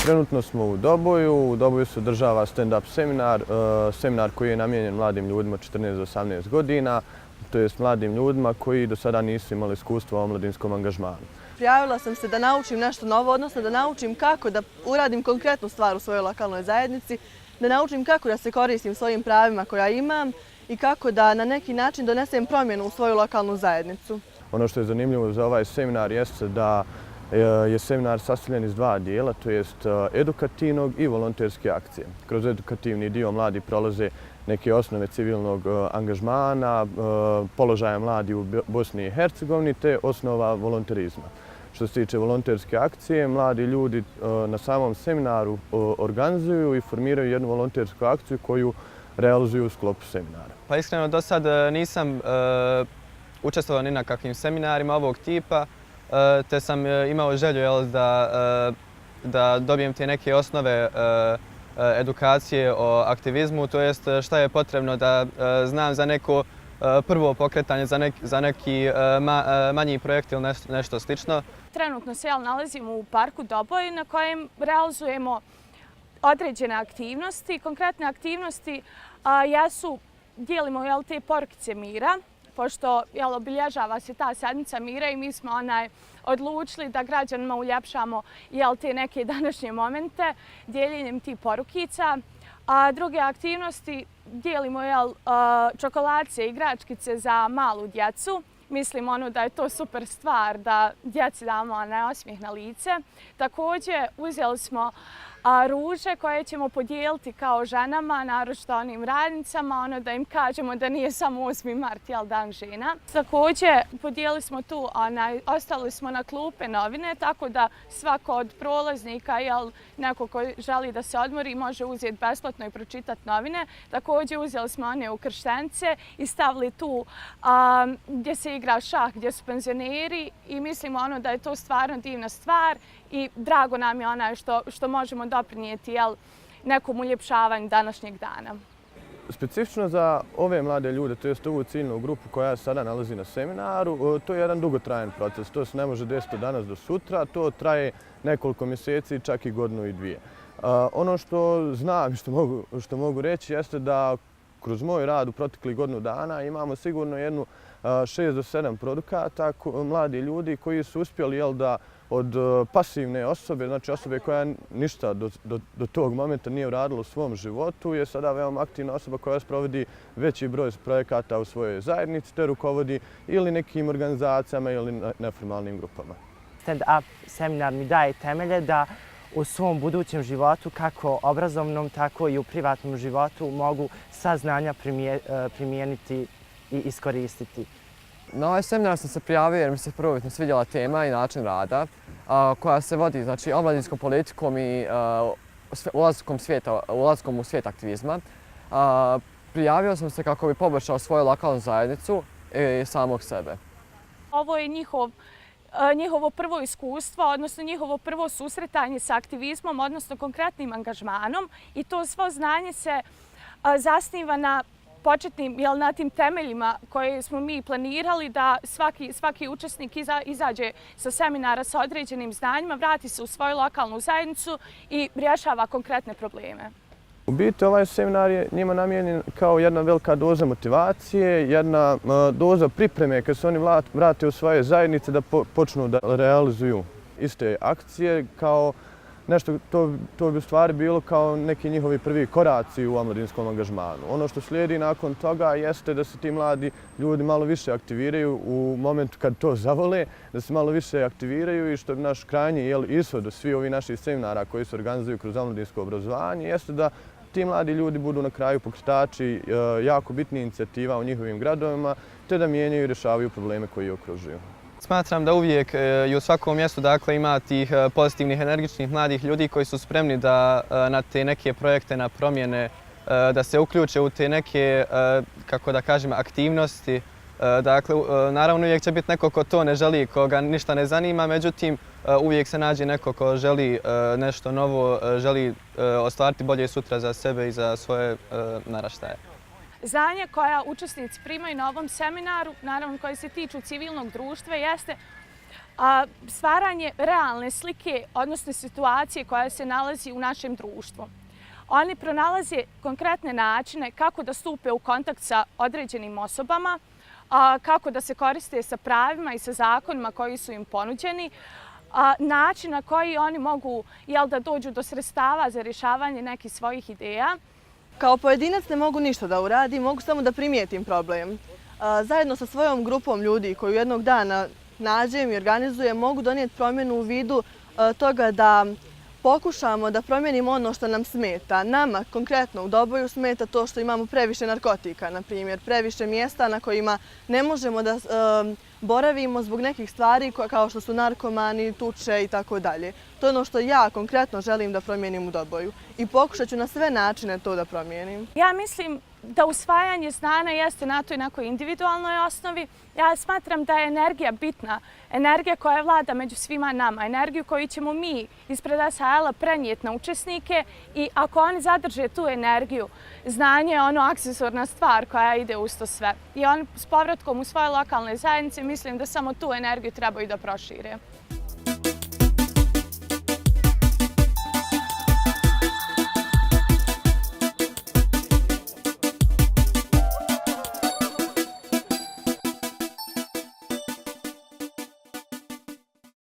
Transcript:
Trenutno smo u Doboju. U Doboju se održava stand-up seminar, seminar koji je namijenjen mladim ljudima 14 do 18 godina, to jest mladim ljudima koji do sada nisu imali iskustva o omladinskom angažmanu. Prijavila sam se da naučim nešto novo, odnosno da naučim kako da uradim konkretnu stvar u svojoj lokalnoj zajednici, da naučim kako da se koristim svojim pravima koja imam i kako da na neki način donesem promjenu u svoju lokalnu zajednicu. Ono što je zanimljivo za ovaj seminar jeste da je seminar sastavljen iz dva dijela, to jest edukativnog i volonterske akcije. Kroz edukativni dio mladi prolaze neke osnove civilnog angažmana, položaja mladi u Bosni i Hercegovini te osnova volonterizma. Što se tiče volonterske akcije, mladi ljudi na samom seminaru organizuju i formiraju jednu volontersku akciju koju realizuju u sklopu seminara. Pa iskreno do sad nisam učestvovao ni na kakvim seminarima ovog tipa, te sam imao želju da dobijem te neke osnove edukacije o aktivizmu, to jest šta je potrebno da znam za neko prvo pokretanje, za neki manji projekt ili nešto slično. Trenutno se nalazimo u parku Doboj na kojem realizujemo određene aktivnosti. Konkretne aktivnosti dijelimo te porukice mira, pošto obilježava se ta sedmica mira i mi smo odlučili da građanima uljepšamo te neke današnje momente dijeljenjem tih porukica. A druge aktivnosti dijelimo čokoladice i igračkice za malu djecu. Mislim da je to super stvar da djeci damo osmijeh na lice. Također uzeli smo ruže koje ćemo podijeliti kao ženama, naročito onim radnicama, da im kažemo da nije samo 8. mart, dan žena. Također podijelili smo tu, ostali smo na klupe novine, tako da svako od prolaznika, neko ko želi da se odmori, može uzeti besplatno i pročitati novine. Također uzeli smo one ukrštence i stavili tu gdje se igra šah, gdje su penzioneri i mislimo da je to stvarno divna stvar i drago nam je što možemo doprinijeti nekom uljepšavanju današnjeg dana. Specifično za ove mlade ljude, to jest ovu ciljnu grupu koja se sada nalazi na seminaru, to je jedan dugotrajan proces. To se ne može desiti od danas do sutra, to traje nekoliko mjeseci, čak i godinu i dvije. Ono što znam i što mogu reći jeste da kroz moj rad u proteklih godinu dana imamo sigurno jednu 6 do 7 produkata, mladi ljudi koji su uspjeli da od pasivne osobe, znači osobe koja ništa do tog momenta nije uradila u svom životu, je sada veoma aktivna osoba koja sprovodi veći broj projekata u svojoj zajednici te rukovodi ili nekim organizacijama ili neformalnim grupama. Stand-up seminar mi daje temelje da u svom budućem životu, kako obrazovnom, tako i u privatnom životu, mogu sva znanja primijeniti i iskoristiti. Na ovaj seminar sam se prijavio jer mi se prvobitno svidjela tema i način rada koja se vodi omladinskom politikom i ulaskom u svijet aktivizma. Prijavio sam se kako bi poboljšao svoju lokalnu zajednicu i samog sebe. Ovo je njihovo prvo iskustvo, odnosno njihovo prvo susretanje sa aktivizmom, odnosno konkretnim angažmanom i to svo znanje se zasniva na početnim, na tim temeljima koje smo mi planirali da svaki učesnik izađe sa seminara sa određenim znanjima, vrati se u svoju lokalnu zajednicu i rješava konkretne probleme. U biti ovaj seminar je njima namijenjen kao jedna velika doza motivacije, jedna doza pripreme kad se oni vrate u svoje zajednice da počnu da realizuju iste akcije kao nešto, to bi u stvari bilo kao neki njihovi prvi koraci u omladinskom angažmanu. Ono što slijedi nakon toga jeste da se ti mladi ljudi malo više aktiviraju u momentu kad to zavole, da se malo više aktiviraju i što je naš krajnji ishod od svih ovih naših seminara koji se organizuju kroz omladinsko obrazovanje jeste da ti mladi ljudi budu na kraju pokretači jako bitnih inicijativa u njihovim gradovima te da mijenjaju i rješavaju probleme koji ih okružuju. Smatram da uvijek i u svakom mjestu ima tih pozitivnih, energičnih mladih ljudi koji su spremni da na te neke projekte, na promjene, da se uključe u te neke, kako da kažem, aktivnosti. Dakle, naravno uvijek će biti neko ko to ne želi, koga ništa ne zanima, međutim uvijek se nađe neko ko želi nešto novo, želi ostvariti bolje sutra za sebe i za svoje naraštaje. Znanje koja učesnici primaju na ovom seminaru, naravno koje se tiču civilnog društva, jeste stvaranje realne slike, odnosno situacije koja se nalazi u našem društvu. Oni pronalaze konkretne načine kako da stupe u kontakt sa određenim osobama, kako da se koriste sa pravima i sa zakonima koji su im ponuđeni, način na koji oni mogu da dođu do sredstava za rješavanje nekih svojih ideja. Kao pojedinac ne mogu ništa da uradim, mogu samo da primijetim problem. Zajedno sa svojom grupom ljudi koju jednog dana nađem i organizujem, mogu donijeti promjenu u vidu toga da pokušamo da promijenimo ono što nam smeta. Nama, konkretno u Doboju, smeta to što imamo previše narkotika, na primjer, previše mjesta na kojima ne možemo da boravimo zbog nekih stvari kao što su narkomani, tuče i tako dalje. To je ono što ja konkretno želim da promijenim u Doboju i pokušat ću na sve načine to da promijenim. Ja mislim da usvajanje znanja jeste na toj nekoj individualnoj osnovi. Ja smatram da je energija bitna, energija koja vlada među svima nama, energiju koju ćemo mi ispred SHL-a prenijeti na učesnike i ako oni zadrže tu energiju, znanje je ono aksesorna stvar koja ide uz to sve. I oni s povratkom u svoje lokalne zajednice mislim da samo tu energiju trebaju da prošire.